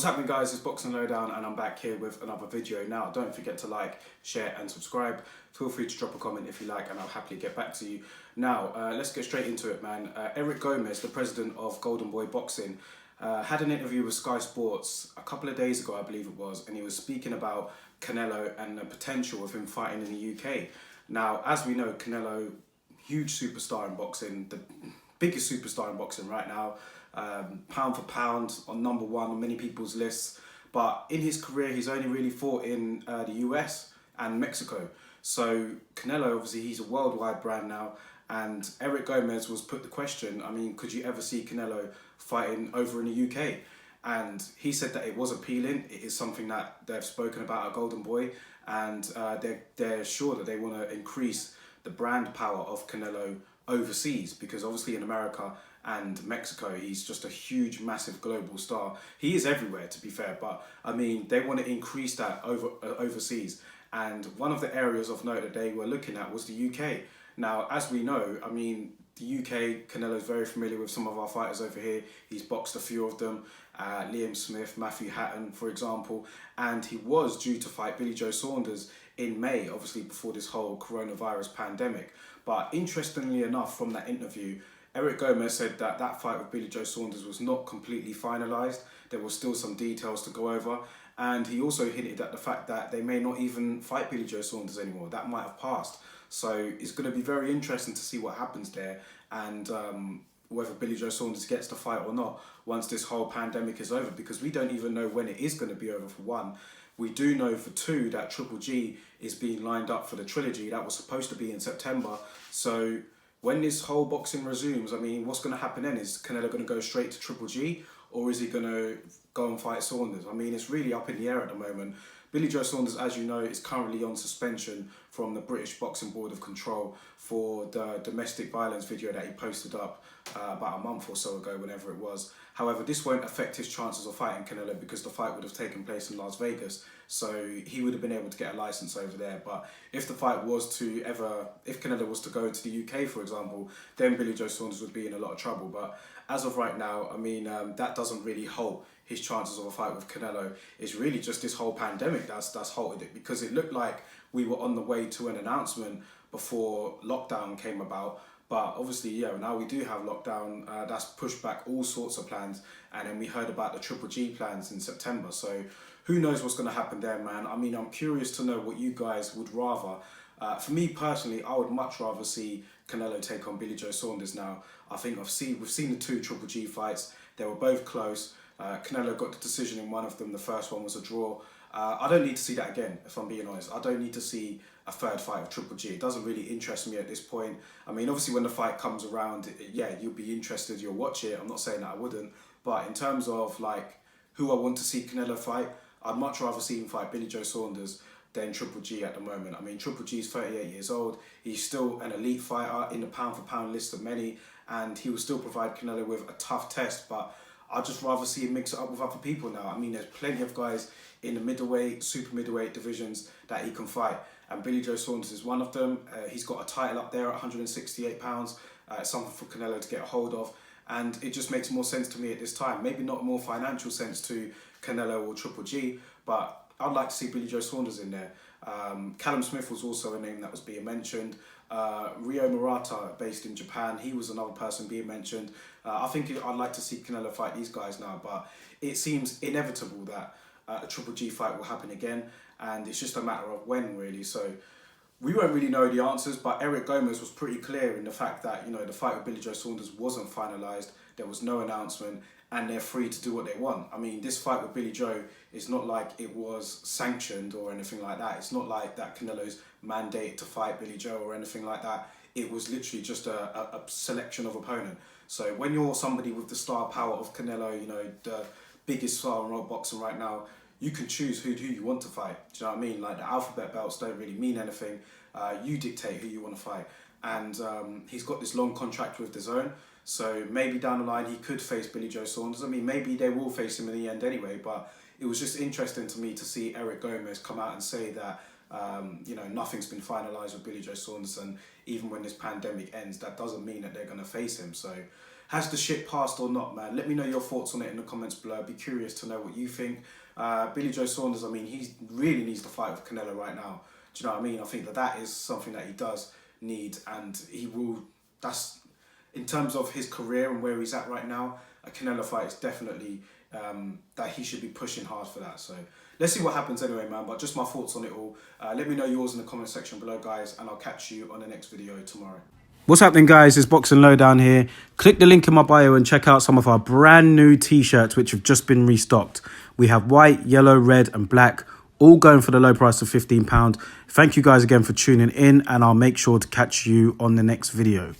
What's happening, guys? It's Boxing Lowdown and I'm back here with another video. Now, don't forget to like, share and subscribe. Feel free to drop a comment if you like and I'll happily get back to you. Now, let's get straight into it, man. Eric Gomez, the president of Golden Boy Boxing, had an interview with Sky Sports a couple of days ago, I believe it was, and he was speaking about Canelo and the potential of him fighting in the UK. Now, as we know, Canelo, huge superstar in boxing, the biggest superstar in boxing right now, pound for pound on number one on many people's lists. But in his career, he's only really fought in the US and Mexico. So Canelo, obviously, he's a worldwide brand now. And Eric Gomez was put the question, I mean, could you ever see Canelo fighting over in the UK? And he said that it was appealing. It is something that they've spoken about at Golden Boy. And they're sure that they want to increase the brand power of Canelo overseas, because obviously in America and Mexico he's just a huge, massive global star. He is everywhere, to be fair, but I mean they want to increase that overseas, and one of the areas of note that they were looking at was the UK. Now, as we know, I mean, the UK, Canelo's very familiar with some of our fighters over here. He's boxed a few of them, Liam Smith, Matthew Hatton, for example, and he was due to fight Billy Joe Saunders in May, obviously before this whole coronavirus pandemic. But interestingly enough, from that interview, Eric Gomez said that that fight with Billy Joe Saunders was not completely finalised. There were still some details to go over. And he also hinted at the fact that they may not even fight Billy Joe Saunders anymore. That might have passed. So it's going to be very interesting to see what happens there, and whether Billy Joe Saunders gets the fight or not once this whole pandemic is over, because we don't even know when it is going to be over, for one. We do know for two that Triple G is being lined up for the trilogy that was supposed to be in September. So when this whole boxing resumes, I mean, what's going to happen then? Is Canelo going to go straight to Triple G, or is he going to go and fight Saunders? I mean, it's really up in the air at the moment. Billy Joe Saunders, as you know, is currently on suspension from the British Boxing Board of Control for the domestic violence video that he posted up about a month or so ago, whenever it was. However, this won't affect his chances of fighting Canelo, because the fight would have taken place in Las Vegas, so he would have been able to get a license over there. But if the fight was to if Canelo was to go to the UK, for example, then Billy Joe Saunders would be in a lot of trouble. But as of right now, I mean, that doesn't really halt his chances of a fight with Canelo. It's really just this whole pandemic that's halted it, because it looked like we were on the way to an announcement before lockdown came about. But obviously, yeah, now we do have lockdown. That's pushed back all sorts of plans. And then we heard about the Triple G plans in September. So who knows what's going to happen there, man. I mean, I'm curious to know what you guys would rather. For me personally, I would much rather see Canelo take on Billy Joe Saunders now. I think we've seen the two Triple G fights. They were both close. Canelo got the decision in one of them. The first one was a draw. I don't need to see that again, if I'm being honest. I don't need to see a third fight of Triple G. It doesn't really interest me at this point. I mean, obviously when the fight comes around, yeah, you'll be interested, you'll watch it. I'm not saying that I wouldn't. But in terms of like who I want to see Canelo fight, I'd much rather see him fight Billy Joe Saunders than Triple G at the moment. I mean, Triple G is 38 years old. He's still an elite fighter in the pound for pound list of many, and he will still provide Canelo with a tough test. But I'd just rather see him mix it up with other people now. I mean, there's plenty of guys in the middleweight, super middleweight divisions that he can fight, and Billy Joe Saunders is one of them. He's got a title up there at 168 pounds, something for Canelo to get a hold of, and it just makes more sense to me at this time. Maybe not more financial sense to Canelo or Triple G, but I'd like to see Billy Joe Saunders in there. Callum Smith was also a name that was being mentioned. Ryo Murata, based in Japan, he was another person being mentioned. I think I'd like to see Canelo fight these guys now, but it seems inevitable that a Triple G fight will happen again, and it's just a matter of when, really. So we won't really know the answers, but Eric Gomez was pretty clear in the fact that, you know, the fight with Billy Joe Saunders wasn't finalised, there was no announcement, and they're free to do what they want. I mean, this fight with Billy Joe is not like it was sanctioned or anything like that. It's not like that Canelo's mandated to fight Billy Joe or anything like that. It was literally just a selection of opponent. So when you're somebody with the star power of Canelo, you know, the biggest star in world boxing right now, you can choose who you want to fight. Do you know what I mean? Like, the alphabet belts don't really mean anything. You dictate who you want to fight. And he's got this long contract with DAZN. So maybe down the line he could face Billy Joe Saunders. I mean, maybe they will face him in the end anyway, but it was just interesting to me to see Eric Gomez come out and say that, you know, nothing's been finalised with Billy Joe Saunders, and even when this pandemic ends, that doesn't mean that they're going to face him. So Has the shit passed or not, man? Let me know your thoughts on it in the comments below. I'd be curious to know what you think. Billy Joe Saunders, I mean, he really needs to fight with Canelo right now. Do you know what I mean? I think that is something that he does need, and he will. That's in terms of his career and where he's at right now. A Canelo fight is definitely that he should be pushing hard for that. So let's see what happens anyway, man. But just my thoughts on it all. Let me know yours in the comment section below, guys, and I'll catch you on the next video tomorrow. What's happening, guys? It's Boxing Lowdown here. Click the link in my bio and check out some of our brand new t-shirts which have just been restocked. We have white, yellow, red and black, all going for the low price of £15. Thank you guys again for tuning in, and I'll make sure to catch you on the next video.